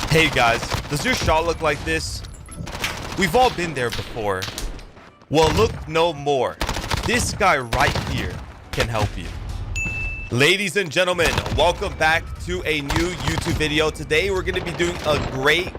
Hey guys, does your shot look like this? We've all been there before. Well, look no more. This guy right here can help you. Ladies and gentlemen, welcome back to a new YouTube video. Today we're going to be doing a great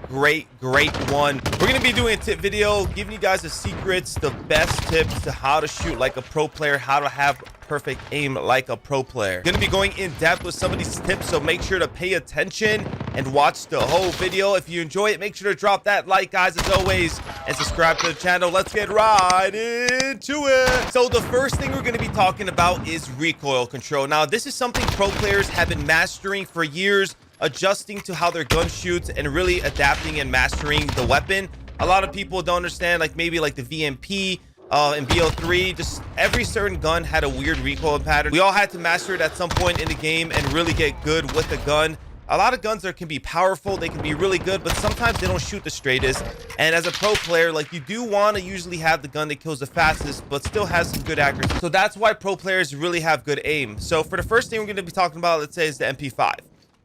one. We're going to be doing a tip video giving you guys the secrets, the best tips to how to shoot like a pro player, how to have perfect aim like a pro player. Going to be going in depth with some of these tips, so make sure to pay attention and watch the whole video. If you enjoy it, make sure to drop that like, guys, as always, and subscribe to the channel. Let's get right into it. So the first thing we're going to be talking about is recoil control. Now, this is something pro players have been mastering for years, adjusting to how their gun shoots and really adapting and mastering the weapon. A lot of people don't understand, like maybe like the VMP and BO3, just every certain gun had a weird recoil pattern. We all had to master it at some point in the game and really get good with the gun. A lot of guns can be powerful, they can be really good, but sometimes they don't shoot the straightest. And as a pro player, like, you do want to usually have the gun that kills the fastest, but still has some good accuracy. So that's why pro players really have good aim. So for the first thing we're going to be talking about, let's say, is the MP5.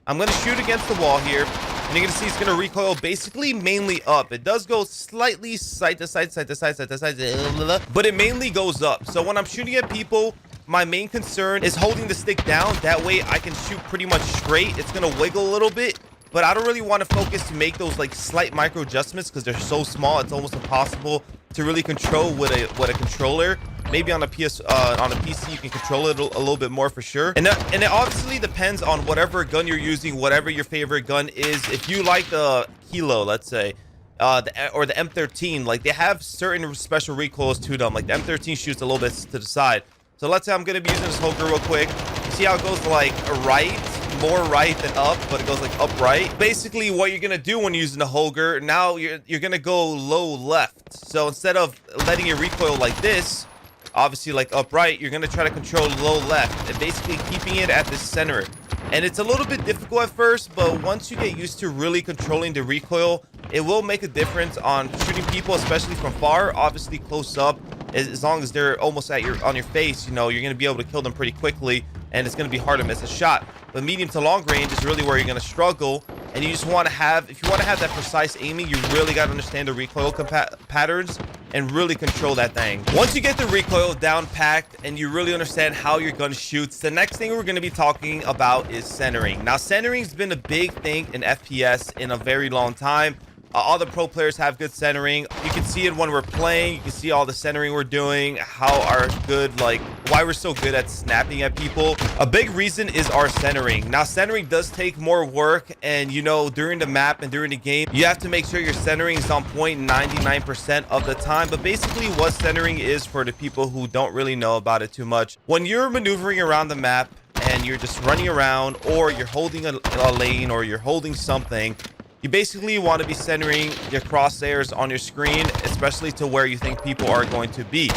I'm going to shoot against the wall here, and you're going to see it's going to recoil basically mainly up. It does go slightly side to side, but it mainly goes up. So when I'm shooting at people, my main concern is holding the stick down. That way I can shoot pretty much straight. It's going to wiggle a little bit, but I don't really want to focus to make those like slight micro adjustments because they're so small. It's almost impossible to really control with a controller. Maybe on a PC you can control it a little bit more for sure. And it obviously depends on whatever gun you're using, whatever your favorite gun is. If you like the Kilo, let's say, or the M13, like, they have certain special recoils to them. Like the M13 shoots a little bit to the side. So let's say I'm going to be using this Holger real quick. You see how it goes like right, more right than up, but it goes like upright. Basically what you're going to do when you're using the Holger, now you're going to go low left. So instead of letting it recoil like this, obviously like upright, you're going to try to control low left and basically keeping it at the center. And it's a little bit difficult at first, but once you get used to really controlling the recoil, it will make a difference on shooting people, especially from far. Obviously close up, as long as they're almost at on your face, you know, you're going to be able to kill them pretty quickly, and it's going to be hard to miss a shot. But medium to long range is really where you're going to struggle. And you just want to have, if you want to have that precise aiming, you really got to understand the recoil patterns and really control that thing. Once you get the recoil down packed and you really understand how your gun shoots, the next thing we're going to be talking about is centering. Now, centering's been a big thing in FPS in a very long time. All the pro players have good centering. You can see it when we're playing. You can see all the centering we're doing, how our good, like, why we're so good at snapping at people. A big reason is our centering. Now, centering does take more work, and, you know, during the map and during the game, you have to make sure your centering is on point 99% of the time. But basically what centering is, for the people who don't really know about it too much, when you're maneuvering around the map and you're just running around, or you're holding a lane, or you're holding something, you basically want to be centering your crosshairs on your screen, especially to where you think people are going to be.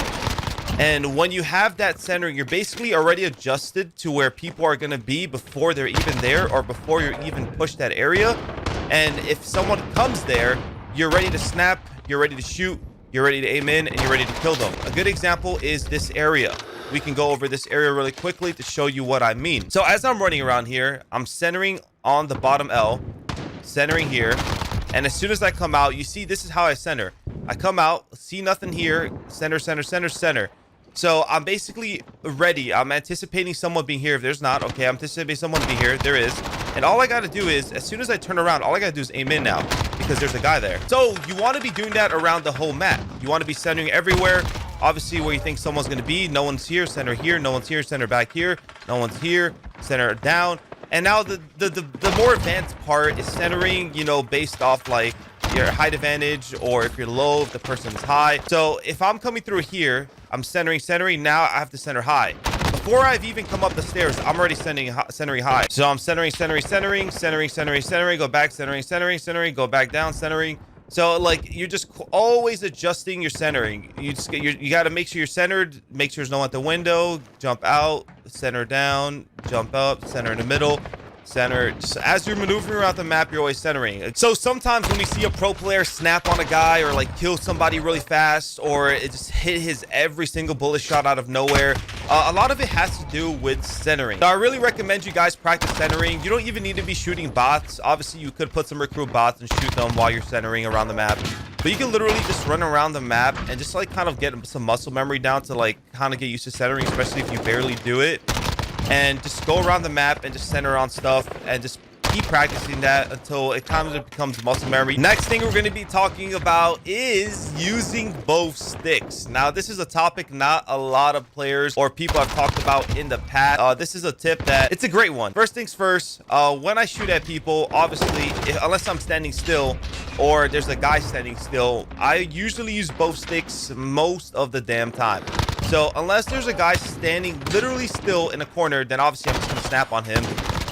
And when you have that centering, you're basically already adjusted to where people are going to be before they're even there, or before you're even pushed that area. And if someone comes there, you're ready to snap, you're ready to shoot, you're ready to aim in, and you're ready to kill them. A good example is this area. We can go over this area really quickly to show you what I mean. So as I'm running around here, I'm centering on the bottom L, centering here, and as soon as I come out, you see this is how I center. I come out, see nothing here, center. So I'm basically ready. I'm anticipating someone being here. If there's not, okay, I'm anticipating someone to be here. There is. And all I got to do is, as soon as I turn around, all I got to do is aim in now, because there's a guy there. So you want to be doing that around the whole map. You want to be centering everywhere. Obviously, where you think someone's going to be, no one's here, center here, no one's here, center back here, no one's here, center down. And now the more advanced part is centering, you know, based off like your height advantage, or if you're low, if the person's high. So if I'm coming through here, I'm centering. Now I have to center high. Before I've even come up the stairs, I'm already centering high. So I'm centering, go back, centering, go back down, centering. So like, you're just always adjusting your centering. You got to make sure you're centered, make sure there's no one at the window, jump out, center down, jump up, center in the middle, center. Just as you're maneuvering around the map, you're always centering. So sometimes when you see a pro player snap on a guy or like kill somebody really fast, or it just hit his every single bullet shot out of nowhere, a lot of it has to do with centering. So I really recommend you guys practice centering. You don't even need to be shooting bots. Obviously, you could put some recruit bots and shoot them while you're centering around the map. But you can literally just run around the map and just like kind of get some muscle memory down to like kind of get used to centering, especially if you barely do it. And just go around the map and just center on stuff and just keep practicing that until it kind of becomes muscle memory. Next thing we're going to be talking about is using both sticks. Now, this is a topic not a lot of players or people have talked about in the past. This is a tip that it's a great one. First things first, when I shoot at people, obviously, unless I'm standing still or there's a guy standing still, I usually use both sticks most of the damn time. So unless there's a guy standing literally still in a corner, then obviously I'm just going to snap on him.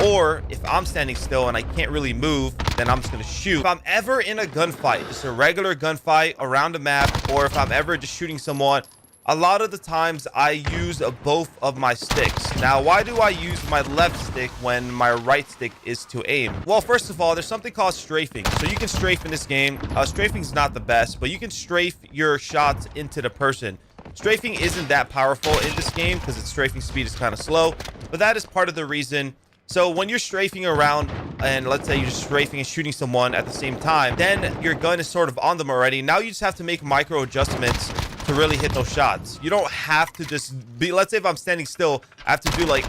Or if I'm standing still and I can't really move, then I'm just going to shoot. If I'm ever in a gunfight, just a regular gunfight around a map, or if I'm ever just shooting someone, a lot of the times I use both of my sticks. Now, why do I use my left stick when my right stick is to aim? Well, first of all, there's something called strafing. So you can strafe in this game. Strafing is not the best, but you can strafe your shots into the person. Strafing isn't that powerful in this game because its strafing speed is kind of slow, but that is part of the reason. So when you're strafing around and let's say you're just strafing and shooting someone at the same time, then your gun is sort of on them already. Now you just have to make micro adjustments to really hit those shots. You don't have to just be, let's say if I'm standing still, I have to do like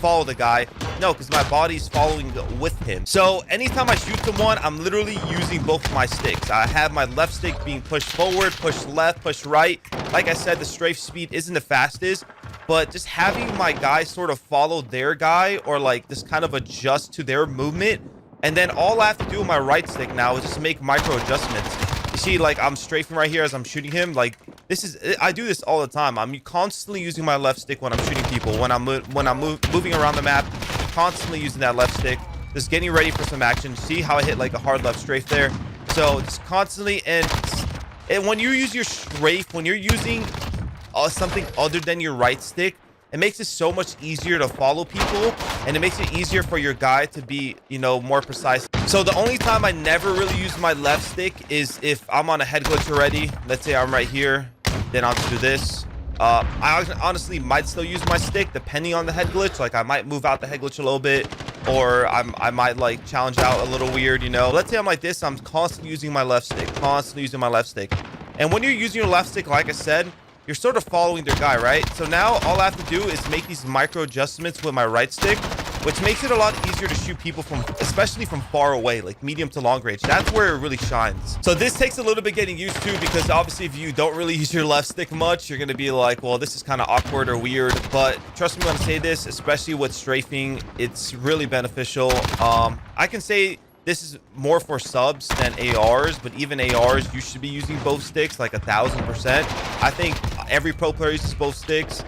follow the guy. No, because my body's following with him. So anytime I shoot someone, I'm literally using both of my sticks. I have my left stick being pushed forward, push left, push right. Like I said, the strafe speed isn't the fastest, but just having my guy sort of follow their guy or like just kind of adjust to their movement. And then all I have to do with my right stick now is just make micro adjustments. You see, like I'm strafing right here as I'm shooting him. Like this is, I do this all the time. I'm constantly using my left stick when I'm shooting people. When I'm moving around the map, constantly using that left stick, just getting ready for some action. See how I hit like a hard left strafe there? So just constantly, and when you use your strafe, when you're using something other than your right stick, it makes it so much easier to follow people, and it makes it easier for your guy to be, you know, more precise. So the only time I never really use my left stick is if I'm on a head glitch already. Let's say I'm right here, then I'll just do this. I honestly might still use my stick depending on the head glitch. Like I might move out the head glitch a little bit, or I might like challenge out a little weird, you know. Let's say I'm like this, I'm constantly using my left stick, and when you're using your left stick, like I said, you're sort of following their guy, right? So now all I have to do is make these micro adjustments with my right stick, which makes it a lot easier to shoot people from, especially from far away, like medium to long range. That's where it really shines. So this takes a little bit getting used to, because obviously if you don't really use your left stick much, you're going to be like, well, this is kind of awkward or weird. But trust me when I say this, especially with strafing, it's really beneficial. I can say this is more for subs than ARs, but even ARs, you should be using both sticks like 1000%. I think every pro player uses both sticks.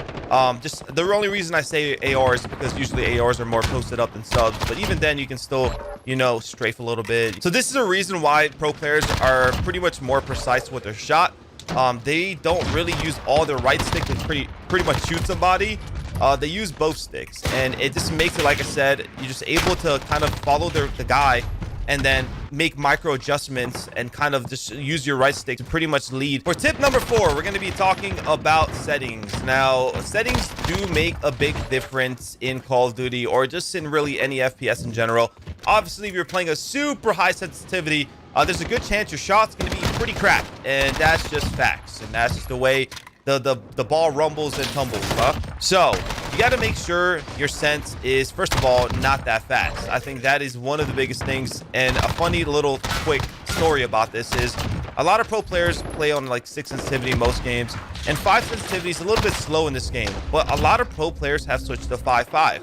Just the only reason I say ARs is because usually ARs are more posted up than subs, but even then you can still, you know, strafe a little bit. So this is a reason why pro players are pretty much more precise with their shot. They don't really use all their right stick to pretty much shoot somebody. They use both sticks, and it just makes it, like I said, you're just able to kind of follow the guy and then make micro adjustments and kind of just use your right stick to pretty much lead. For tip number 4, we're going to be talking about settings. Now, settings do make a big difference in Call of Duty, or just in really any FPS in general. Obviously, if you're playing a super high sensitivity, there's a good chance your shot's going to be pretty cracked, and that's just facts, and that's just the way the ball rumbles and tumbles, huh? So you got to make sure your sense is, first of all, not that fast. I think that is one of the biggest things. And a funny little quick story about this is a lot of pro players play on like 6 sensitivity in most games, and 5 sensitivity is a little bit slow in this game, but a lot of pro players have switched to 5.5.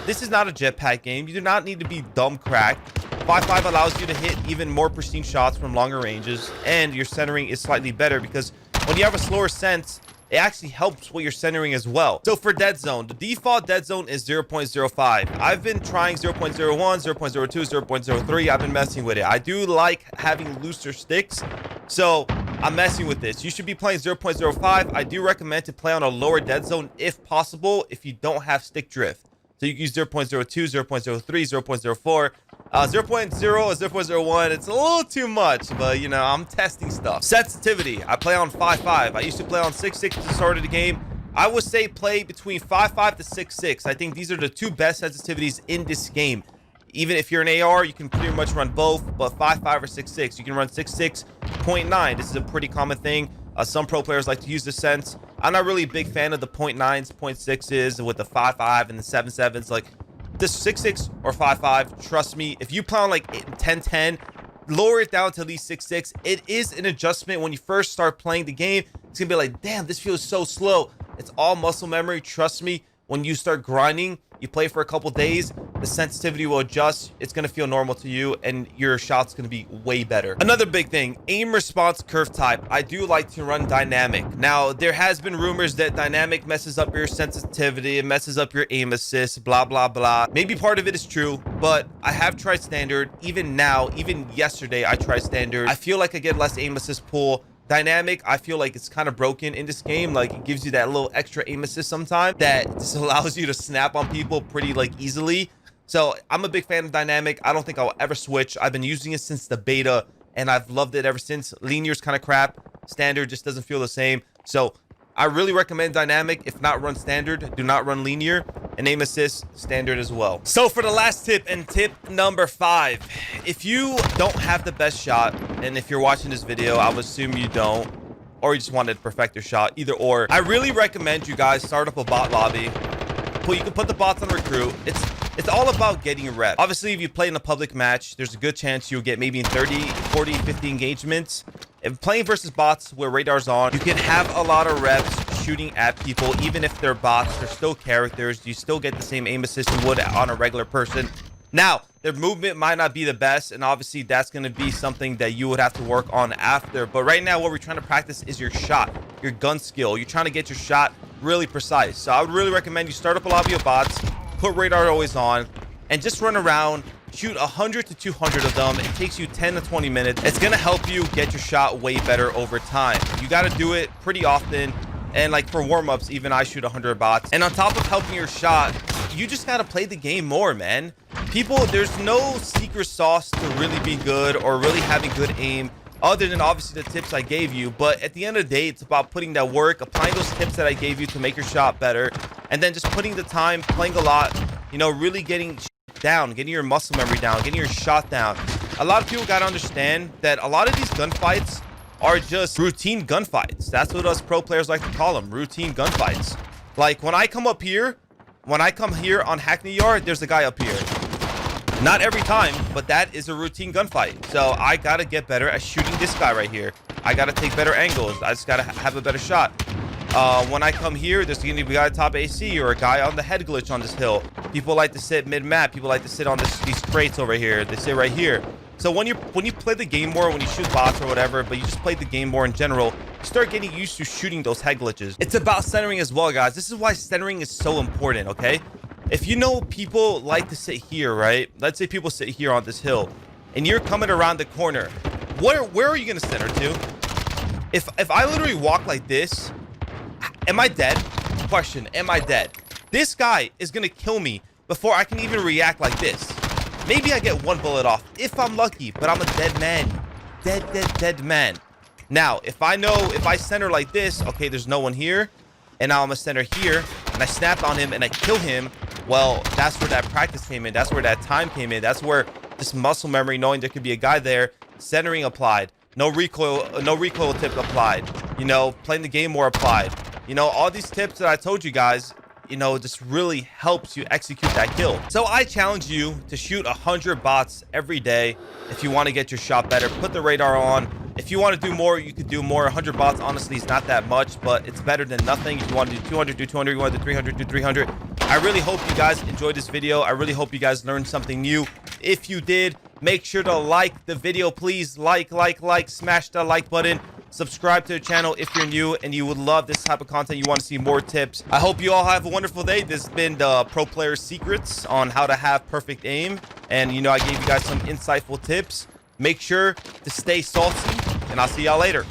This is not a jetpack game. You do not need to be dumb cracked. 5.5 allows you to hit even more pristine shots from longer ranges, and your centering is slightly better because when you have a slower sense, it actually helps with your centering as well. So for dead zone, the default dead zone is 0.05. I've been trying 0.01, 0.02, 0.03. I've been messing with it. I do like having looser sticks, so I'm messing with this. You should be playing 0.05. I do recommend to play on a lower dead zone if possible, if you don't have stick drift. So you can use 0.02, 0.03, 0.04. 0.0 or 0.01, it's a little too much, but you know, I'm testing stuff. Sensitivity, I play on 5.5. I used to play on 6.6 at the start of the game. I would say play between 5.5 to 6.6. I think these are the two best sensitivities in this game. Even if you're an AR, you can pretty much run both, but 5.5 or 6.6. You can run 6.6.9. This is a pretty common thing. Some pro players like to use the sense. I'm not really a big fan of the 0.9s, 0.6s with the 5.5 and the 7.7s. Like, this 6.6 or 5.5, trust me, if you play on like 10.10, lower it down to at least 6.6. It is an adjustment when you first start playing the game. It's gonna be like, damn, this feels so slow. It's all muscle memory. Trust me, when you start grinding, you play for a couple days, the sensitivity will adjust. It's going to feel normal to you, and your shot's going to be way better. Another big thing, aim response curve type. I do like to run dynamic. Now, there has been rumors that dynamic messes up your sensitivity, it messes up your aim assist, blah, blah, blah. Maybe part of it is true, but I have tried standard. Even now, even yesterday, I tried standard. I feel like I get less aim assist pull. Dynamic, I feel like it's kind of broken in this game. Like, it gives you that little extra aim assist sometimes that just allows you to snap on people pretty like easily. So I'm a big fan of dynamic. I don't think I'll ever switch. I've been using it since the beta and I've loved it ever since. Linear's kind of crap. Standard just doesn't feel the same. So I really recommend dynamic. If not, run standard. Do not run linear. And aim assist, standard as well. So for the last tip, and tip number 5, if you don't have the best shot, and if you're watching this video, I would assume you don't, or you just wanted to perfect your shot, either or, I really recommend you guys start up a bot lobby. You can put the bots on recruit. It's all about getting rep. Obviously, if you play in a public match, there's a good chance you'll get maybe in 30, 40, 50 engagements. If playing versus bots where radar's on, you can have a lot of reps shooting at people. Even if they're bots, they're still characters. You still get the same aim assist you would on a regular person. Now, their movement might not be the best, and obviously that's going to be something that you would have to work on after. But right now, what we're trying to practice is your shot, your gun skill. You're trying to get your shot really precise. So I would really recommend you start up a lobby of bots, put radar always on, and just run around, shoot 100 to 200 of them. It takes you 10 to 20 minutes. It's going to help you get your shot way better over time. You got to do it pretty often. And like for warm-ups, even I shoot 100 bots. And on top of helping your shot, you just got to play the game more, man. People, there's no secret sauce to really be good or really having good aim, other than obviously the tips I gave you. But at the end of the day, it's about putting that work, applying those tips that I gave you to make your shot better, and then just putting the time, playing a lot, you know, really getting down, getting your muscle memory down, getting your shot down. A lot of people got to understand that a lot of these gunfights are just routine gunfights. That's what us pro players like to call them, routine gunfights. Like when I come here on Hackney Yard, there's a guy up here. Not every time, but that is a routine gunfight. So I gotta get better at shooting this guy right here. I gotta take better angles. I just gotta have a better shot. When I come here, there's gonna be a guy top AC or a guy on the head glitch on this hill. People like to sit mid-map. People like to sit on these crates over here. They sit right here. So when you play the game more, when you shoot bots or whatever, but you just play the game more in general, you start getting used to shooting those head glitches. It's about centering as well, guys. This is why centering is so important, okay? If you know people like to sit here, right? Let's say people sit here on this hill, and you're coming around the corner. Where are you gonna center to? If I literally walk like this, am I dead? Question, am I dead? This guy is gonna kill me before I can even react like this. Maybe I get one bullet off if I'm lucky, but I'm a dead man. Dead man. Now, if I center like this, okay, there's no one here, and now I'm a center here, and I snap on him and I kill him, well, that's where that practice came in. That's where that time came in. That's where this muscle memory, knowing there could be a guy there, centering applied, no recoil tip applied, you know, playing the game more applied. You know, all these tips that I told you guys, you know, just really helps you execute that kill. So I challenge you to shoot 100 bots every day. If you want to get your shot better, put the radar on. If you want to do more, you could do more. 100 bots, honestly, is not that much, but it's better than nothing. If you want to do 200, do 200. You want to do 300, do 300. I really hope you guys enjoyed this video. I really hope you guys learned something new. If you did, make sure to like the video, please. Like, smash the like button. Subscribe to the channel if you're new and you would love this type of content. You want to see more tips. I hope you all have a wonderful day. This has been the Pro Player Secrets on how to have perfect aim. And, you know, I gave you guys some insightful tips. Make sure to stay salty, and I'll see y'all later.